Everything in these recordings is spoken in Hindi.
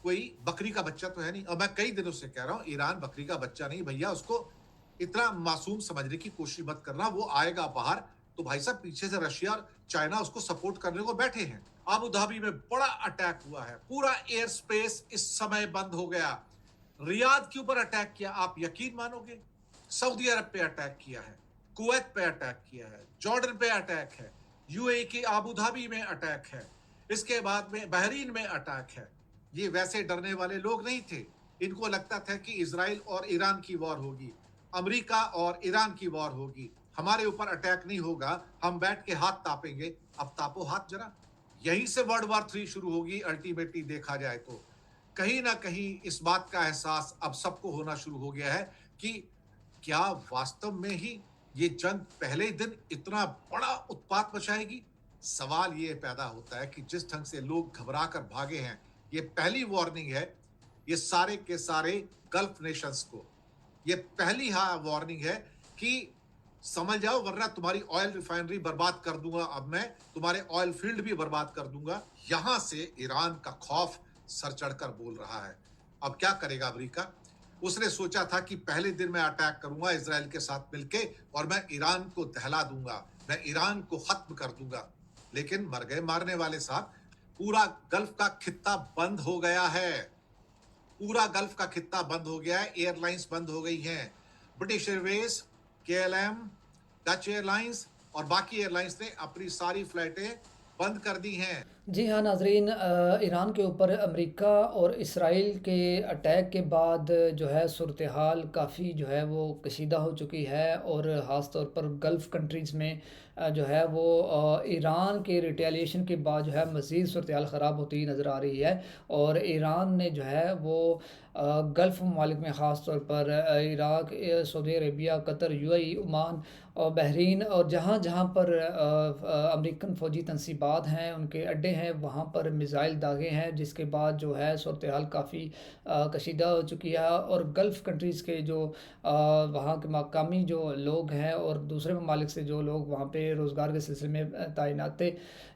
कोई बकरी का बच्चा तो है नहीं। और मैं कई दिनों से कह रहा हूं, ईरान बकरी का बच्चा नहीं भैया, उसको इतना मासूम समझने की कोशिश मत करना। वो आएगा बाहर तो भाई साहब पीछे से रशिया और चाइना उसको सपोर्ट करने को बैठे हैं। अबू धाबी में बड़ा अटैक हुआ है, पूरा एयर स्पेस इस समय बंद हो गया। रियाद के ऊपर अटैक किया, आप यकीन मानोगे? सऊदी अरब पे अटैक किया है, कुवैत पे अटैक किया है, जॉर्डन पे अटैक है, यूएई की अबू धाबी में अटैक है, इसके बाद में बहरीन में अटैक है। ये वैसे डरने वाले लोग नहीं थे। इनको लगता था कि इजराइल और ईरान की वॉर होगी, अमेरिका और ईरान की वॉर होगी, हमारे ऊपर अटैक नहीं होगा, हम बैठ के हाथ तापेंगे। अब तापो हाथ जरा। यहीं से वर्ल्ड वॉर 3 शुरू होगी अल्टीमेटली देखा जाए तो। कहीं ना कहीं इस बात का एहसास अब सबको होना शुरू हो गया है कि क्या वास्तव में ही ये जंग पहले ही दिन इतना बड़ा उत्पात मचाएगी। सवाल ये पैदा होता है कि जिस ढंग से लोग घबरा कर भागे हैं, ये पहली वार्निंग है ये सारे के सारे गल्फ नेशंस को। ये पहली वार्निंग है कि समझ जाओ, वरना तुम्हारी ऑयल रिफाइनरी बर्बाद कर दूंगा, अब मैं तुम्हारे ऑयल फील्ड भी बर्बाद कर दूंगा। यहां से ईरान का खौफ सर चढ़कर बोल रहा है। अब क्या करेगा अमेरिका? उसने सोचा था कि पहले दिन मैं अटैक करूंगा इजराइल के साथ मिलके और मैं ईरान को दहला दूंगा, मैं ईरान को खत्म कर दूंगा। लेकिन मर गए मारने वाले साहब। पूरा गल्फ का खित्ता बंद हो गया है, पूरा गल्फ का खित्ता बंद हो गया है। एयरलाइंस बंद हो गई हैं। British Airways, KLM, Dutch airlines और बाकी एयरलाइंस ने अपनी सारी फ्लाइटें बंद कर दी हैं। जी हाँ नाजरीन, ईरान के ऊपर अमेरिका और इसराइल के अटैक के बाद जो है सूरत हाल काफ़ी जो है वो कशीदा हो चुकी है। और ख़ास तौर पर गल्फ़ कंट्रीज़ में जो है वो ईरान के रिटेलिएशन के बाद जो है मज़ीद सूरत हाल ख़राब होती नज़र आ रही है। और ईरान ने जो है वो गल्फ़ ममालिक में ख़ास तौर पर Iraq, Saudi Arabia, Qatar, UAE, Oman और बहरीन और जहाँ जहाँ पर अमेरिकन फ़ौजी तनसीबात हैं, उनके अड्डे हैं, वहाँ पर मिज़ाइल दागे हैं, जिसके बाद जो है सूरत हाल काफ़ी कशीदा हो चुकी है। और गल्फ़ कंट्रीज़ के जो वहाँ के मकामी जो लोग हैं और दूसरे ममालिक से जो लोग वहाँ पे रोज़गार के सिलसिले में तैनात थे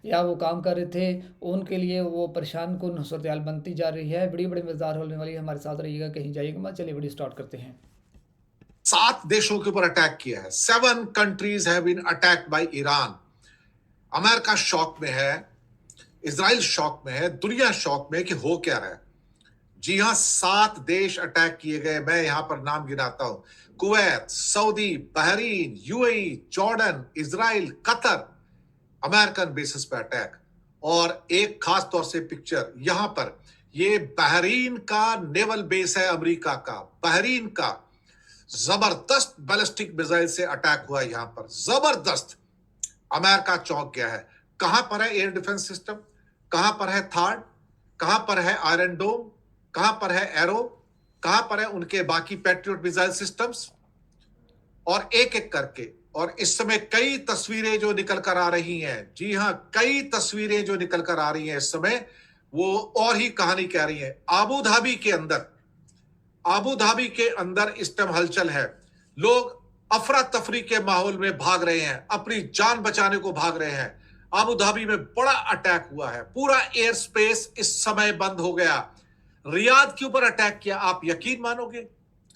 या वो काम कर रहे थे, उनके लिए वो परेशान कुन सूरत हाल बनती जा रही है। बड़ी बड़ी मज़ेदार होने वाली है, हमारे साथ रहिएगा, कहीं जाइएगा मत। चलिए वीडियो स्टार्ट करते हैं। 7 देशों के ऊपर अटैक किया है। 7 countries have been attacked by Iran. America shock में है, इजराइल शॉक में है, दुनिया शॉक में है कि हो क्या रहा है। जी हां, 7 देश अटैक किए गए। मैं यहां पर नाम गिनाता हूं: Kuwait, Saudi, Bahrain, UAE, Jordan, Israel, Qatar. American basis पे अटैक। और एक खास तौर से पिक्चर यहां पर, ये बहरीन का नेवल बेस है अमेरिका का। बहरीन का जबरदस्त बैलिस्टिक मिसाइल से अटैक हुआ यहां पर, जबरदस्त। अमेरिका चौंक गया है। कहां पर है एयर डिफेंस सिस्टम, कहां पर है थार्ड, कहां पर है आयरन डोम, कहां पर है एरो, कहां पर है उनके बाकी पैट्रियट मिसाइल सिस्टम्स। और एक एक करके, और इस समय कई तस्वीरें जो निकल कर आ रही हैं, जी हां, कई तस्वीरें जो निकल कर आ रही हैं इस समय, वो और ही कहानी कह रही है। आबू धाबी के अंदर, आबू धाबी के अंदर इस टाइम हलचल है। लोग अफरा तफरी के माहौल में भाग रहे हैं, अपनी जान बचाने को भाग रहे हैं। आबू धाबी में बड़ा अटैक हुआ है, पूरा एयर स्पेस इस समय बंद हो गया। रियाद के ऊपर अटैक किया, आप यकीन मानोगे?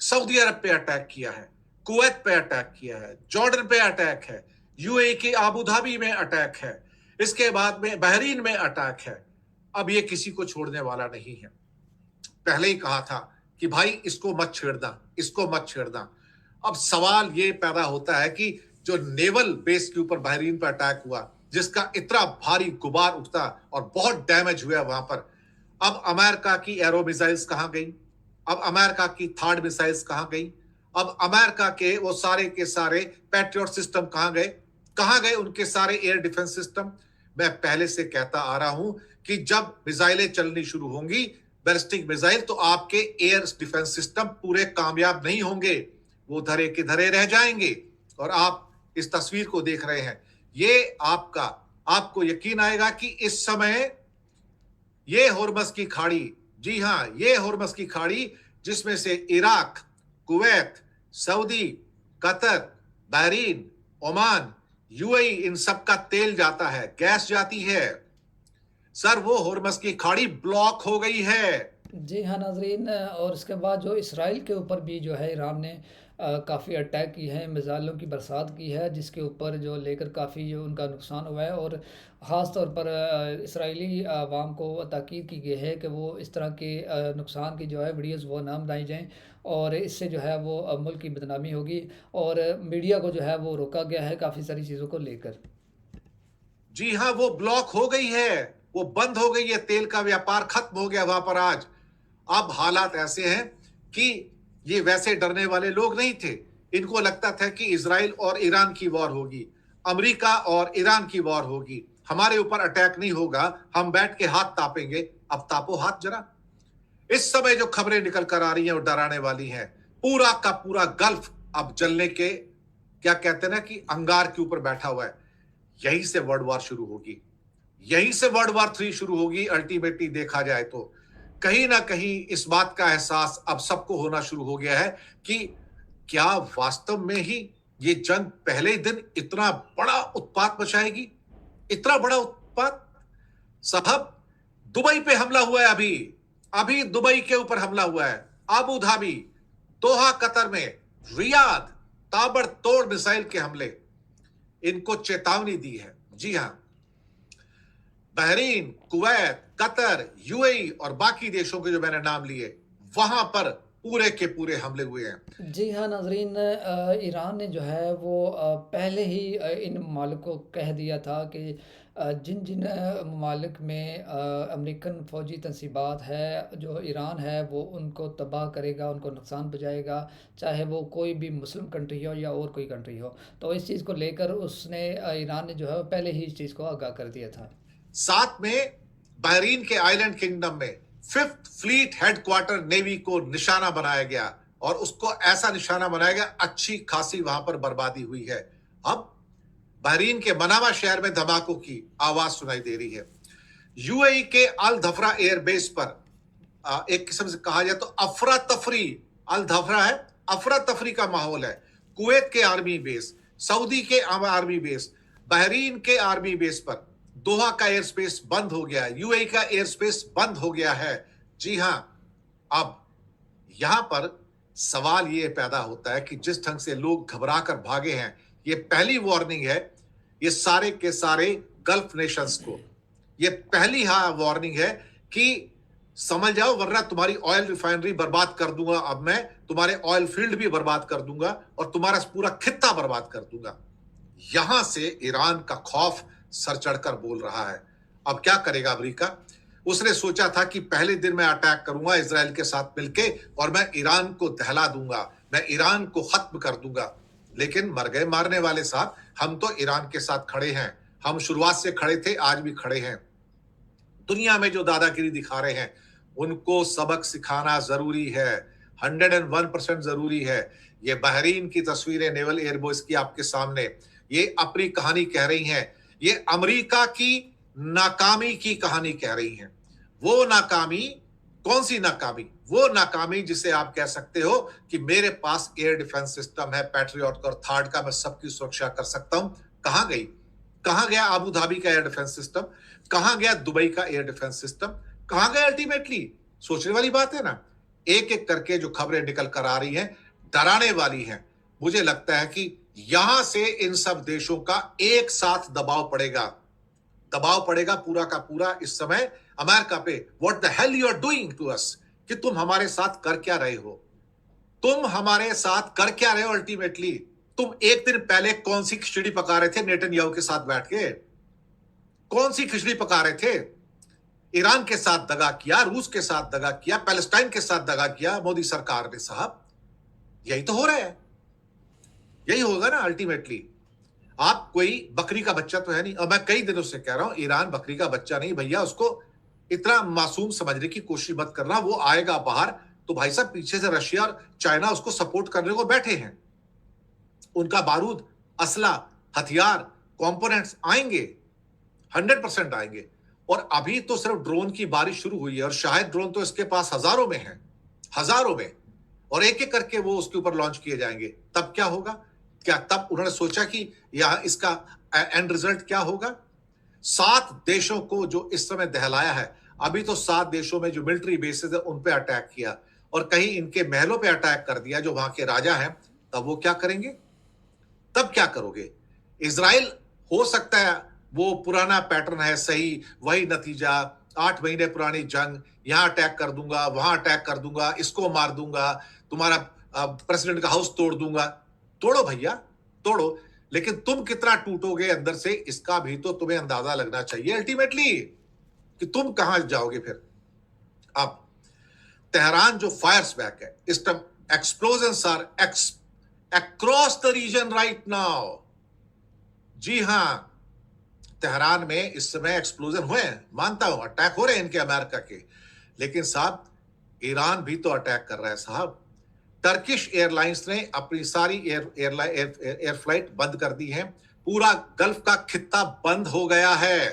सऊदी अरब पे अटैक किया है, कुवैत पे अटैक किया है, जॉर्डन पे अटैक है, यूएई के आबू धाबी में अटैक है, इसके बाद में बहरीन में अटैक है। अब ये किसी को छोड़ने वाला नहीं है। पहले ही कहा था कि भाई इसको मत छेड़ना, इसको मत छेड़ना। अब सवाल ये पैदा होता है कि जो नेवल बेस के ऊपर बहरीन पर अटैक हुआ, जिसका इतना भारी गुबार उठता और बहुत डैमेज हुआ वहां पर, अब अमेरिका की एरो मिसाइल्स कहां गई? अब अमेरिका की थर्ड मिसाइल्स कहां गई? अब अमेरिका के वो सारे के सारे पैट्रियट सिस्टम कहां गए? कहां गए उनके सारे एयर डिफेंस सिस्टम? मैं पहले से कहता आ रहा हूं कि जब मिसाइलें चलनी शुरू होंगी, बैलिस्टिक मिसाइल, तो आपके एयर डिफेंस सिस्टम पूरे कामयाब नहीं होंगे, वो धरे के धरे रह जाएंगे। और आप इस तस्वीर को देख रहे हैं, ये आपको यकीन आएगा कि इस समय ये होर्मस की खाड़ी, जी हां, ये होर्मस की खाड़ी, जिसमें से Iraq, Kuwait, Saudi, Qatar, Bahrain, Oman, UAE, इन सब का तेल जाता है, गैस जाती है। सर वो होर्मस की खाड़ी ब्लॉक हो गई है। जी हाँ, नाज़रीन और इसके बाद जो इसराइल के ऊपर भी जो है ईरान ने काफ़ी अटैक किए हैं, मिसाइलों की बरसात की है, जिसके ऊपर जो लेकर काफ़ी जो उनका नुकसान हुआ है और ख़ास तौर पर इसराइली अवाम को ताकीद की गई है कि वो इस तरह के नुकसान की जो है वीडियोज़ वो ना बनाई जाएँ और इससे जो है वो मुल्क की बदनामी होगी और मीडिया को जो है वो रोका गया है काफ़ी सारी चीज़ों को लेकर। जी हाँ, वो ब्लॉक हो गई है, वो बंद हो गई है, तेल का व्यापार खत्म हो गया वहां पर आज। अब हालात ऐसे हैं कि ये वैसे डरने वाले लोग नहीं थे। इनको लगता था कि इजराइल और ईरान की वॉर होगी, अमेरिका और ईरान की वॉर होगी, हमारे ऊपर अटैक नहीं होगा, हम बैठ के हाथ तापेंगे। अब तापो हाथ जरा। इस समय जो खबरें निकल कर आ रही हैं वो डराने वाली हैं। पूरा का पूरा गल्फ अब जलने के, क्या कहते हैं ना, कि अंगार के ऊपर बैठा हुआ है। यहीं से वर्ल्ड वॉर शुरू होगी, यहीं से वर्ल्ड वॉर 3 शुरू होगी। अल्टीमेटली देखा जाए तो कहीं ना कहीं इस बात का एहसास अब सबको होना शुरू हो गया है कि क्या वास्तव में ही ये जंग पहले ही दिन इतना बड़ा उत्पात मचाएगी, इतना बड़ा उत्पात। साहब, दुबई पे हमला हुआ है, अभी अभी दुबई के ऊपर हमला हुआ है, अबू धाबी, दोहा कतर में, रियाद, ताबड़तोड़ मिसाइल के हमले, इनको चेतावनी दी है। जी हां, बहरीन, कुवैत, कतर, यूएई और बाकी देशों के जो मैंने नाम लिए, वहां पर पूरे के पूरे हमले हुए हैं। जी हाँ, नाज़रीन ईरान ने जो है वो पहले ही इन ममालिक को कह दिया था कि जिन-जिन ममालिक में अमेरिकन फ़ौजी तनसीबात है, जो ईरान है वो उनको तबाह करेगा, उनको नुकसान पहुँचाएगा, चाहे वो कोई भी मुस्लिम कंट्री हो या और कोई कंट्री हो। तो इस चीज़ को लेकर उसने ईरान ने जो है पहले ही इस चीज़ को आगाह कर दिया था। साथ में बहरीन के आइलैंड किंगडम में 5th फ्लीट हेडक्वार्टर नेवी को निशाना बनाया गया और उसको ऐसा निशाना बनाया गया, अच्छी खासी वहां पर बर्बादी हुई है। अब बहरीन के मनामा शहर में धमाकों की आवाज सुनाई दे रही है। यूएई के अल धफरा एयरबेस पर एक किस्म से कहा जाए तो अफरा तफरी, अल धफरा है, अफरा तफरी का माहौल है। कुवैत के आर्मी बेस, सऊदी के आर्मी बेस, बहरीन के आर्मी बेस पर दोहा का एयर स्पेस बंद हो गया, यूएई का एयर स्पेस बंद हो गया है। जी हां, अब यहां पर सवाल यह पैदा होता है कि जिस ढंग से लोग घबरा कर भागे हैं, यह पहली वार्निंग है ये सारे के सारे गल्फ नेशंस को। यह पहली वार्निंग है कि समझ जाओ, वरना तुम्हारी ऑयल रिफाइनरी बर्बाद कर दूंगा, अब मैं तुम्हारे ऑयल फील्ड भी बर्बाद कर दूंगा और तुम्हारा पूरा खित्ता बर्बाद कर दूंगा। यहां से ईरान का खौफ सर चढ़कर बोल रहा है। अब क्या करेगा अमेरिका? उसने सोचा था कि पहले दिन मैं अटैक करूंगा इजराइल के साथ मिलके और मैं ईरान को दहला दूंगा, मैं ईरान को खत्म कर दूंगा। लेकिन मर गए मारने वाले साहब, हम तो ईरान के साथ खड़े हैं, हम शुरुआत से खड़े थे, आज भी खड़े हैं। दुनिया में जो दादागिरी दिखा रहे हैं उनको सबक सिखाना जरूरी है, 101% जरूरी है। ये बहरीन की तस्वीरें नेवल एयरबेस की आपके सामने, ये अपनी कहानी कह रही हैं, ये अमेरिका की नाकामी की कहानी कह रही हैं। वो नाकामी, कौन सी नाकामी? वो नाकामी जिसे आप कह सकते हो कि मेरे पास एयर डिफेंस सिस्टम है, पैट्रियट और थर्ड का, मैं सबकी सुरक्षा कर सकता हूं। कहां गई? कहां गया अबू धाबी का एयर डिफेंस सिस्टम? कहां गया दुबई का एयर डिफेंस सिस्टम? कहां गया? अल्टीमेटली सोचने वाली बात है ना। एक एक करके जो खबरें निकल कर आ रही हैं डराने वाली हैं। मुझे लगता है कि यहां से इन सब देशों का एक साथ दबाव पड़ेगा पूरा का पूरा इस समय अमेरिका पे। What the hell you are doing to us, कि तुम हमारे साथ कर क्या रहे हो, तुम हमारे साथ कर क्या रहे हो। अल्टीमेटली तुम एक दिन पहले कौन सी खिचड़ी पका रहे थे नेतन्याहू के साथ बैठ के? कौन सी खिचड़ी पका रहे थे? ईरान के साथ दगा किया, रूस के साथ दगा किया, पैलेस्टाइन के साथ दगा किया मोदी सरकार ने। साहब, यही तो हो रहा है, यही होगा ना अल्टीमेटली। आप कोई बकरी का बच्चा तो है नहीं, और मैं कई दिनों से कह रहा हूं ईरान बकरी का बच्चा नहीं भैया, उसको इतना मासूम समझने की कोशिश मत करना। वो आएगा बाहर तो भाई साहब पीछे से रशिया और चाइना उसको सपोर्ट करने को बैठे हैं। उनका बारूद, असला, हथियार, कंपोनेंट्स आएंगे, 100% आएंगे। और अभी तो सिर्फ ड्रोन की बारिश शुरू हुई है और शायद ड्रोन तो इसके पास हजारों में है, हजारों में, और एक एक करके वो उसके ऊपर लॉन्च किए जाएंगे। तब क्या होगा? क्या तब उन्होंने सोचा कि यह इसका एंड रिजल्ट क्या होगा? 7 देशों को जो इस समय दहलाया है, अभी तो 7 देशों में जो मिलिट्री बेसेस है उन पे अटैक किया और कहीं इनके महलों पे अटैक कर दिया जो वहां के राजा हैं, तब वो क्या करेंगे? तब क्या करोगे? इज़राइल हो सकता है वो पुराना पैटर्न है सही, वही नतीजा, 8 महीने पुरानी जंग, यहां अटैक कर दूंगा, वहां अटैक कर दूंगा, इसको मार दूंगा, तुम्हारा प्रेसिडेंट का हाउस तोड़ दूंगा। तोड़ो भैया, तोड़ो, लेकिन तुम कितना टूटोगे अंदर से इसका भी तो तुम्हें अंदाजा लगना चाहिए अल्टीमेटली कि तुम कहां जाओगे फिर। अब तेहरान जो फायर्स बैक है, इस time explosions are across the region right now. जी हां, तेहरान में इस समय एक्सप्लोजन हुए हैं, मानता हूं अटैक हो रहे हैं इनके अमेरिका के, लेकिन साहब ईरान भी तो अटैक कर रहा है साहब। टर्किश एयरलाइंस ने अपनी सारी एयर फ्लाइट बंद कर दी है। पूरा गल्फ का खित्ता बंद हो गया है,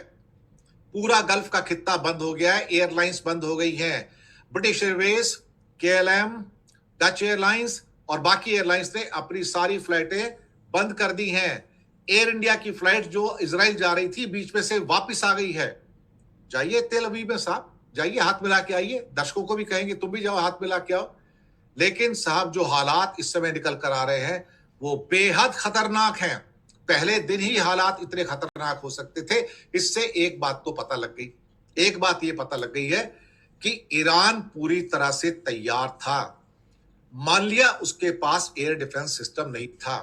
पूरा गल्फ का खित्ता बंद हो गया है, एयरलाइंस बंद हो गई हैं। British Airways, KLM, Dutch airlines और बाकी एयरलाइंस ने अपनी सारी फ्लाइटें बंद कर दी हैं। एयर इंडिया की फ्लाइट जो इजराइल जा रही थी बीच में से वापस आ गई है। जाइए तेल अवीव में साहब, जाइए हाथ मिला के आइए, दर्शकों को भी कहेंगे तुम भी जाओ हाथ मिला के आओ। लेकिन साहब जो हालात इस समय निकल कर आ रहे हैं वो बेहद खतरनाक हैं। पहले दिन ही हालात इतने खतरनाक हो सकते थे। इससे एक बात तो पता लग गई, एक बात ये पता लग गई है कि ईरान पूरी तरह से तैयार था। मान लिया उसके पास एयर डिफेंस सिस्टम नहीं था,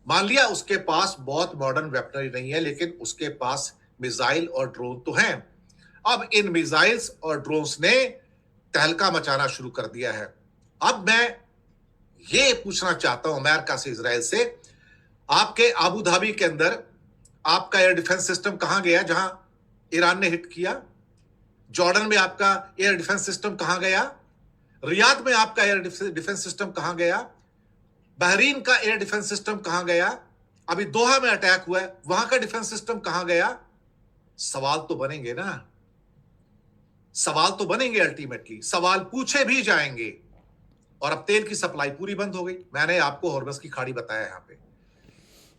मान लिया उसके पास बहुत मॉडर्न वेपनरी नहीं है, लेकिन उसके पास मिसाइल और ड्रोन तो हैं। अब इन मिसाइल्स और ड्रोन्स ने तहलका मचाना शुरू कर दिया है। अब मैं ये पूछना चाहता हूं अमेरिका से, इजराइल से, आपके आबू धाबी के अंदर आपका एयर डिफेंस सिस्टम कहां गया जहां ईरान ने हिट किया? जॉर्डन में आपका एयर डिफेंस सिस्टम कहां गया? रियाद में आपका एयर डिफेंस सिस्टम कहां गया? बहरीन का एयर डिफेंस सिस्टम कहां गया? अभी दोहा में अटैक हुआ है, वहां का डिफेंस सिस्टम कहां गया? सवाल तो बनेंगे ना, सवाल तो बनेंगे, अल्टीमेटली सवाल पूछे भी जाएंगे। और अब तेल की सप्लाई पूरी बंद हो गई। मैंने आपको हॉर्मस की खाड़ी बताया यहां पे।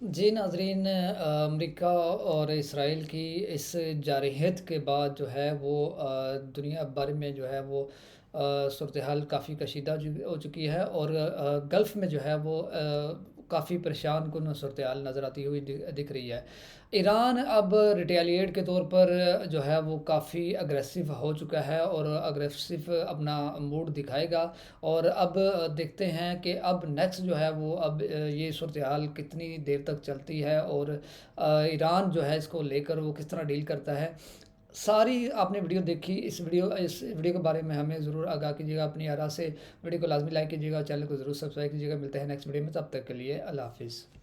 जी नाज़रीन, अमेरिका और इसराइल की इस जारहियत के बाद जो है वो दुनिया भर में जो है वो सूरत हाल काफ़ी कशीदा हो चुकी है और गल्फ़ में जो है वो काफ़ी परेशान कुन सूरत हाल नज़र आती हुई दिख रही है। ईरान अब रिटेलिएट के तौर पर जो है वो काफ़ी अग्रेसिव हो चुका है और अग्रेसिव अपना मूड दिखाएगा। और अब देखते हैं कि अब नेक्स्ट जो है वो अब ये सूरत हाल कितनी देर तक चलती है और ईरान जो है इसको लेकर वो किस तरह डील करता है। सारी आपने वीडियो देखी, इस वीडियो के बारे में हमें ज़रूर आगाह कीजिएगा अपनी आरा से। वीडियो को लाजमी लाइक कीजिएगा, चैनल को ज़रूर सब्सक्राइब कीजिएगा। मिलते हैं नेक्स्ट वीडियो में, तब तक के लिए अल्लाह हाफिज़।